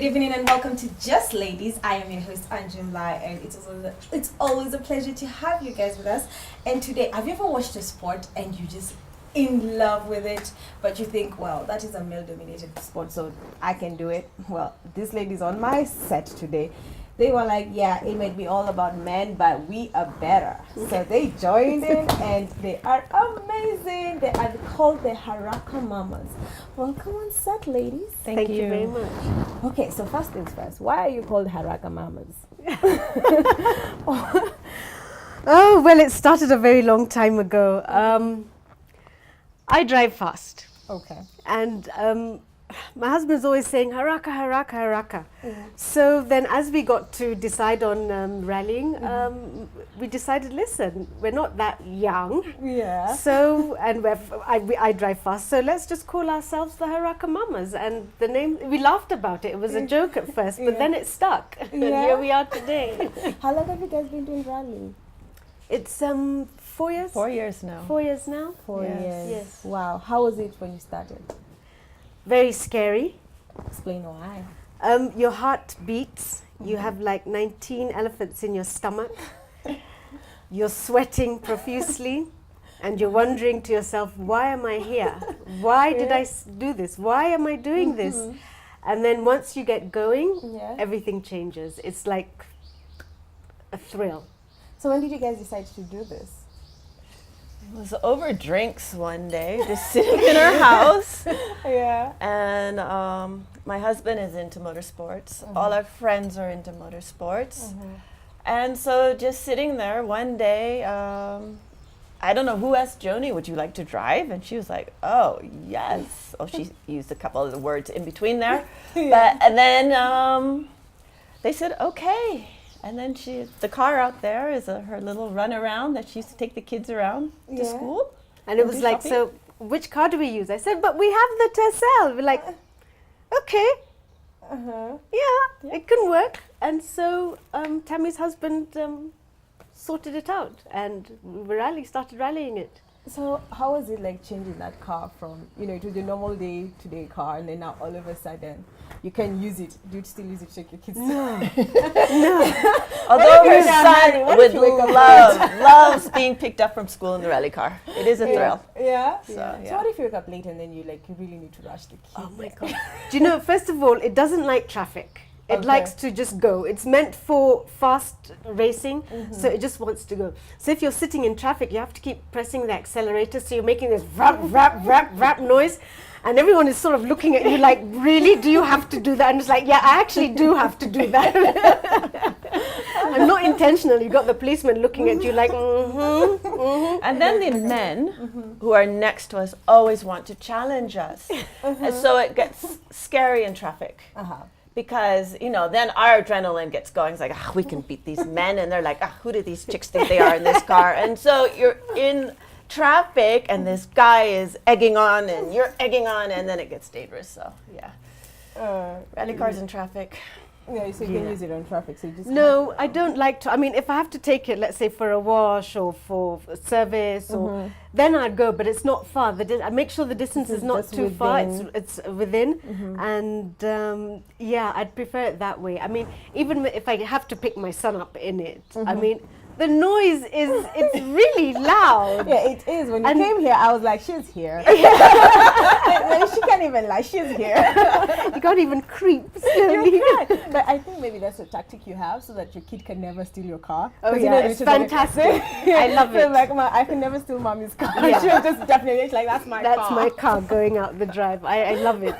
evening and welcome to Just Ladies. I am your host Anjum Lai, and it's always a pleasure to have you guys with us. And today, have you ever watched a sport and you just in love with it, but you think, well, that is a male-dominated sport, so I can do it? Well, this lady's on my set today. They were like, yeah, it might be all about men, but we are better. So they joined in and they are amazing. They are called the Haraka Mamas. Welcome on set, ladies. Thank you very much. Okay, so first things first, why are you called Haraka Mamas? Oh, well, it started a very long time ago. I drive fast. Okay. And my husband's always saying, Haraka, Haraka, Haraka. So then as we got to decide on rallying, we decided, listen, we're not that young. Yeah. So, and I drive fast, so let's just call ourselves the Haraka Mamas. And the name, we laughed about it. It was a joke at first, but then it stuck. And here we are today. How long have you guys been doing rallying? It's 4 years. 4 years now. 4 years now. 4 Yes. years. Yes. Wow. How was it when you started? Very scary. Explain why. Your heart beats. You have like 19 elephants in your stomach. You're sweating profusely. And you're wondering to yourself, why am I here? Why did I do this? Why am I doing this? And then once you get going, everything changes. It's like a thrill. So when did you guys decide to do this? It was over drinks one day, just sitting in our house. Yeah. And my husband is into motorsports. All our friends are into motorsports. And so just sitting there one day, I don't know who asked Joni, would you like to drive? And she was like, oh, yes. Oh, she used a couple of the words in between there. And then they said, okay. And then the car out there is her little run around that she used to take the kids around to school. And it was like, so which car do we use? I said, but we have the Tercel. We're like, okay, yeah, it can work. And so Tammy's husband sorted it out, and we started rallying it. So how was it like changing that car from, it was a normal day-to-day car, and then now all of a sudden you can use it? Do you still use it to take your kids? No. Although her son loves being picked up from school in the rally car. It is a thrill. Yeah. So what if you wake up late and then you really need to rush the kids? Oh my God. Do you know, first of all, it doesn't like traffic. It likes to just go. It's meant for fast racing, so it just wants to go. So if you're sitting in traffic, you have to keep pressing the accelerator, so you're making this rap, rap, rap, rap noise, and everyone is sort of looking at you like, really, do you have to do that? And it's like, yeah, I actually do have to do that. And not intentionally. You got the policeman looking at you like, And then the men who are next to us always want to challenge us. And so it gets scary in traffic. Because, then our adrenaline gets going. It's like, we can beat these men. And they're like, who do these chicks think they are in this car? And so you're in traffic and this guy is egging on and you're egging on, and then it gets dangerous. So, yeah. Rally cars in traffic. Yeah, so you can use it on traffic. So you just no, I don't like to. I mean, if I have to take it, let's say for a wash or for service, or then I'd go. But it's not far. I make sure the distance is not too far. It's within, and I'd prefer it that way. I mean, even if I have to pick my son up in it, I mean, the noise it's really loud. Yeah, it is. When you came here, I was like, she's here. She can't even lie, she's here. You can't even creep. You can't. But I think maybe that's a tactic you have so that your kid can never steal your car. Oh yeah, it's fantastic. I love it. So like, I can never steal mommy's car. Yeah. She'll just definitely, like, that's my car. That's my car going out the drive. I love it.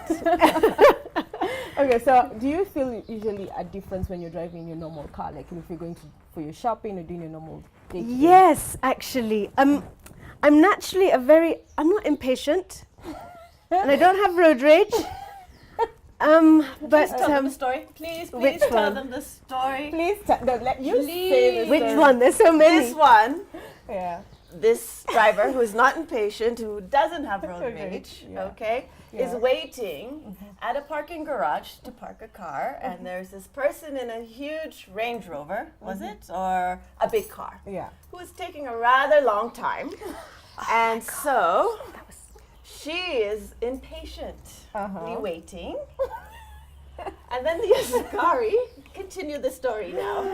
Okay, so do you feel usually a difference when you're driving your normal car? Like if you're going for your shopping or doing your normal day? Yes, actually. I'm naturally I'm not impatient. And I don't have road rage. But Tell them the story. Please tell them the story. Please let you say the Which story. one? There's so many. This one. Yeah. This driver who is not impatient, who doesn't have road rage, is waiting at a parking garage to park a car, and there's this person in a huge Range Rover, was it? Or a big car, who is taking a rather long time. And so she is impatiently waiting. And then the Ascari, continue the story now.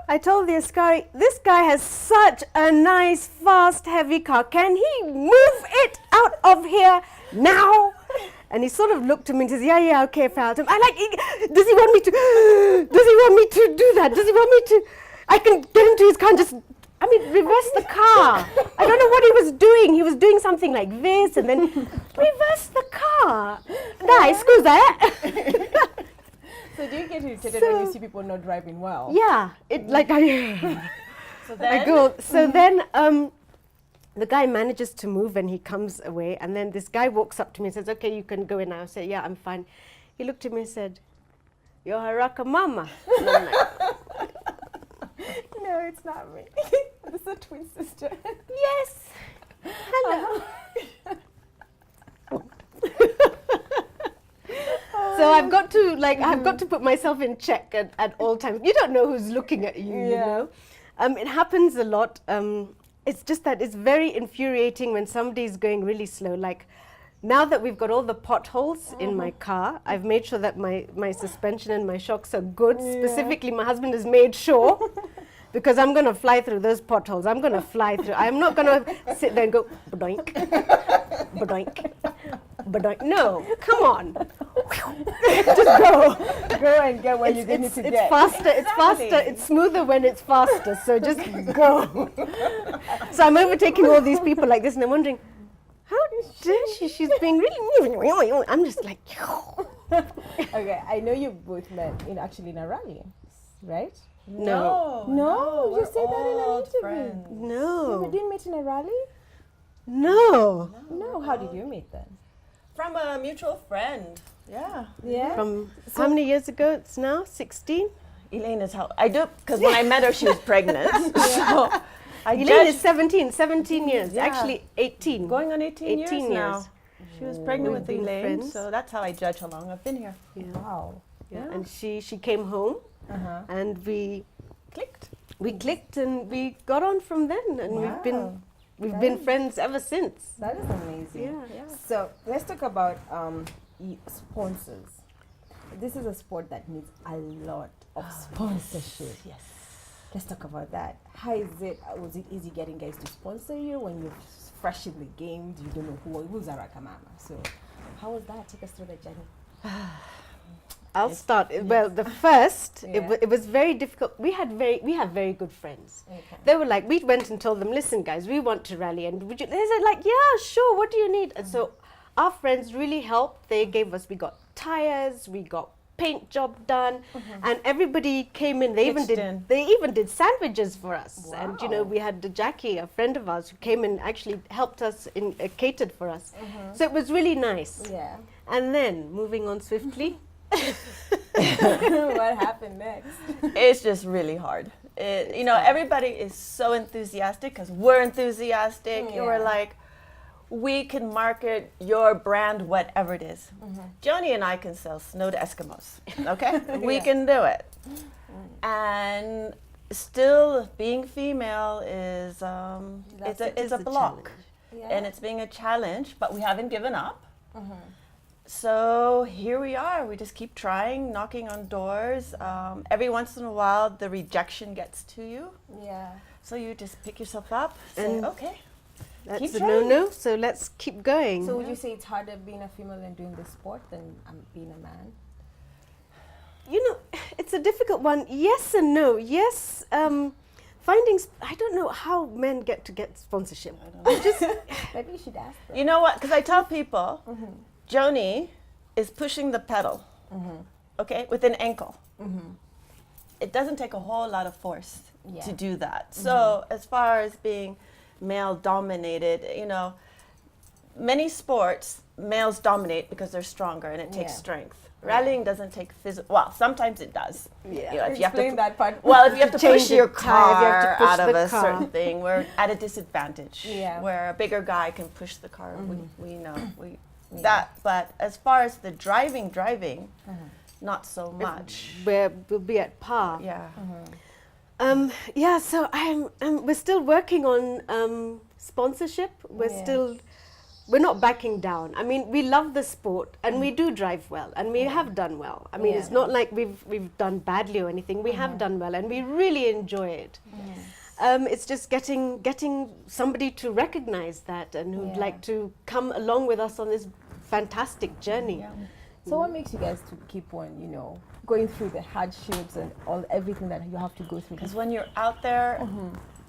I told the Ascari, this guy has such a nice, fast, heavy car. Can he move it out of here now? And he sort of looked at me and says, yeah, okay, Falcon. I like, does he want me to do that? Does he want me to, I can get into his car and just, reverse the car. I don't know what he was doing. He was doing something like this and then reverse the car. Dai, scusa, eh? So do you get irritated when you see people not driving well? Yeah, So then, then the guy manages to move and he comes away, and then this guy walks up to me and says, okay, you can go in now. I say, yeah, I'm fine. He looked at me and said, you're Haraka mama. And I'm like, No, it's not me. This is a twin sister. yes. Hello. So I've got to put myself in check at all times. You don't know who's looking at you, you know. It happens a lot. It's just that it's very infuriating when somebody's going really slow. Like now that we've got all the potholes in my car, I've made sure that my suspension and my shocks are good. Specifically, my husband has made sure. Because I'm going to fly through those potholes. I'm going to fly through. I'm not going to sit there and go, badoink, badoink, badoink. No, come on. Just go. Go and get what you need to get. It's faster. It's faster. It's smoother when it's faster. So just go. So I'm overtaking all these people like this, and I'm wondering, how dare she? She's being really. I'm just like. Okay, I know you both met in a rally, right? No. No, you said that in an interview. Friends. No. You didn't meet in a rally? No. No. How did you meet then? From a mutual friend. Yeah. Yeah. From how many years ago? It's now 16. Elaine is how I do, because when I met her, she was pregnant. So Elaine is 17 years. Yeah. Actually, 18. Going on 18 years 18 now. years. She was pregnant We've with been Elaine, friends. so that's how I judge how long I've been here. Yeah. Wow. Yeah. And she came home, and we clicked and we got on from then, and we've been friends ever since. That is amazing. Yeah. So let's talk about sponsors. This is a sport that needs a lot of sponsorship. Yes. Let's talk about that. How is it? Was it easy getting guys to sponsor you when you're fresh in the game? You don't know who's Haraka Mama. So how was that? Take us through the journey. I'll start. Well, the first, Yeah. it was very difficult. We have very good friends. Okay. They were like, we went and told them, listen, guys, we want to rally, and they said like, yeah, sure. What do you need? And so our friends really helped. They gave us. We got tires. We got paint job done, and everybody came in. They even did sandwiches for us. Wow. And you know, we had Jackie, a friend of ours, who came and actually helped us in catered for us. So it was really nice. Yeah. And then moving on swiftly. What happened next? It's just really hard. Everybody is so enthusiastic because we're enthusiastic. Yeah. We're like, we can market your brand, whatever it is. Joni and I can sell snow to Eskimos, okay? We can do it. And still, being female is a block. Yeah. And it's being a challenge, but we haven't given up. So here we are. We just keep trying, knocking on doors. Every once in a while, the rejection gets to you. Yeah. So you just pick yourself up, say, And okay. That's Keep a trying. no-no, so let's keep going. So would you say it's harder being a female and doing this sport than being a man? You know, it's a difficult one. Yes and no. Yes, I don't know how men get sponsorship. Maybe you should ask them. You know what? Because I tell people, Joni is pushing the pedal, okay, with an ankle. It doesn't take a whole lot of force to do that. So as far as being male dominated, many sports, males dominate because they're stronger and it takes strength. Rallying doesn't take physical. Well, sometimes it does. Yeah. If you have to that part. Well, if you have to Change push the your tire, if you have to car push out of the a car. certain thing, we're at a disadvantage. Yeah. Where a bigger guy can push the car. We know that. But as far as the driving, not so much. We'll be at par. Yeah. So we're still working on sponsorship. We're still we're not backing down. I mean, we love the sport and we do drive well and we have done well. I mean, it's not like we've done badly or anything. We have done well and we really enjoy it. It's just getting somebody to recognize that and who'd like to come along with us on this fantastic journey. So what makes you guys to keep on, going through the hardships and everything that you have to go through? Because when you're out there,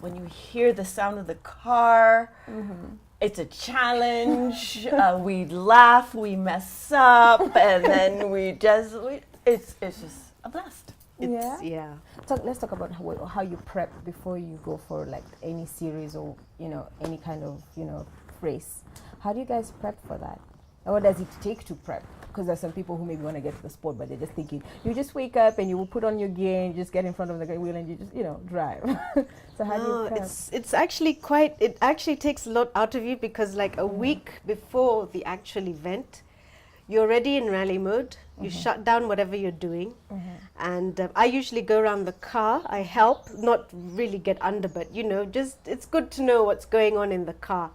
when you hear the sound of the car, it's a challenge. We laugh, we mess up, and then it's just a blast. So let's talk about how you prep before you go for like any series or any kind of race. How do you guys prep for that? And what does it take to prep? Because there's some people who maybe want to get to the sport, but they're just thinking you just wake up and you will put on your gear and you just get in front of the wheel and you just drive. So how do you prep? It's actually it actually takes a lot out of you because like a week before the actual event, you're already in rally mode. You shut down whatever you're doing, and I usually go around the car. I help, not really get under, but just it's good to know what's going on in the car.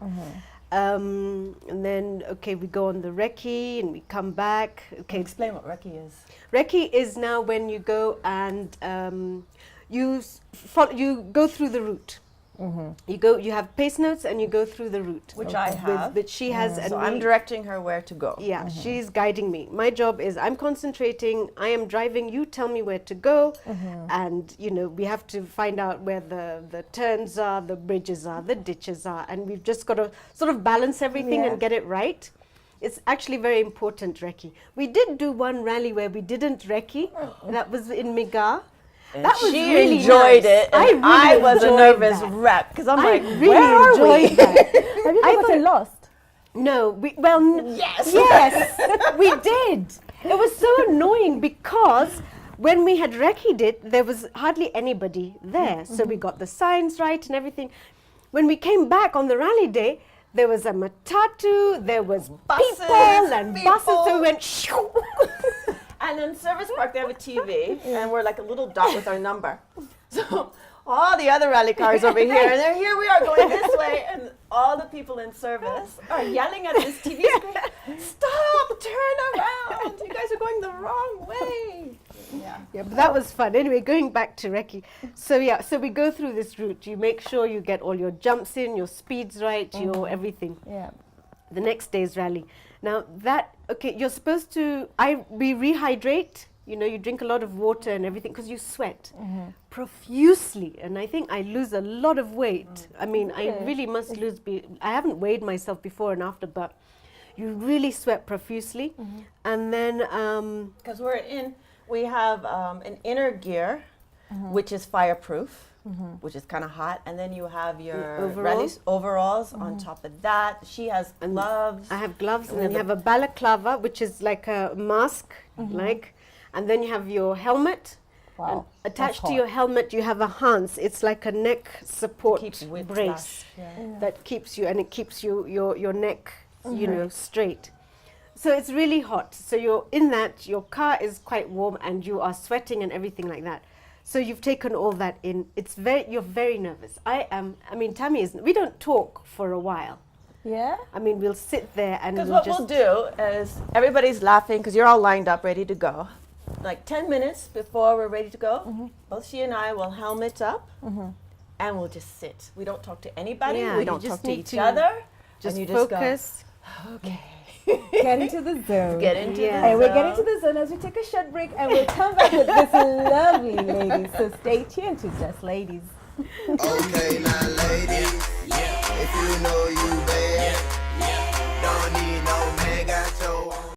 And then we go on the recce and we come back. Explain what recce is. Recce is now when you go and you go through the route. You have pace notes and you go through the route, which I have, which she has, and so I'm directing her where to go. She's guiding me. My job is I'm concentrating, I am driving, you tell me where to go, and we have to find out where the turns are, the bridges are, the ditches are, and we've just got to sort of balance everything and get it right. It's actually very important, recce. We did do one rally where we didn't recce. That was in Miga. And that was she really enjoyed nice. it, and I was a nervous wreck because I'm like, really where are we? Have you ever gotten lost? No, Yes, we did. It was so annoying because when we had recce'd it, there was hardly anybody there. So we got the signs right and everything. When we came back on the rally day, there was a matatu, there was buses and buses, so we went shoo. And in Service Park, they have a TV, and we're like a little dot with our number. So all the other rally cars over here, and then here we are going this way, and all the people in service are yelling at this TV screen, "Stop! Turn around! You guys are going the wrong way." Yeah, but that was fun. Anyway, going back to recce. So we go through this route. You make sure you get all your jumps in, your speeds right, your everything. The next day's rally. Now you're supposed to, we rehydrate, you drink a lot of water and everything because you sweat profusely. And I think I lose a lot of weight. I mean, I really must lose, I haven't weighed myself before and after, but you really sweat profusely. And then, because we have an inner gear, which is fireproof. Which is kind of hot, and then you have your overalls on top of that. She has gloves. I have gloves, and then you have a balaclava, which is like a mask, and then you have your helmet. Wow! And attached to your helmet, you have a Hans. It's like a neck support brace that keeps you, and it keeps your neck, straight. So it's really hot. So you're in that. Your car is quite warm, and you are sweating and everything like that. So you've taken all that in. You're very nervous. Tammy isn't. We don't talk for a while. Yeah? I mean, we'll sit there and because what we'll do is everybody's laughing because you're all lined up ready to go. Like 10 minutes before we're ready to go, both she and I will helmet up and we'll just sit. We don't talk to anybody. We don't talk to each other. Just and you focus. Just go, okay. Get into the zone. Get into the zone. And we're getting to the zone as we take a short break and we'll come back with this lovely lady. So stay tuned to Just Ladies. Okay, now ladies, if you know you bad, don't need no man, got your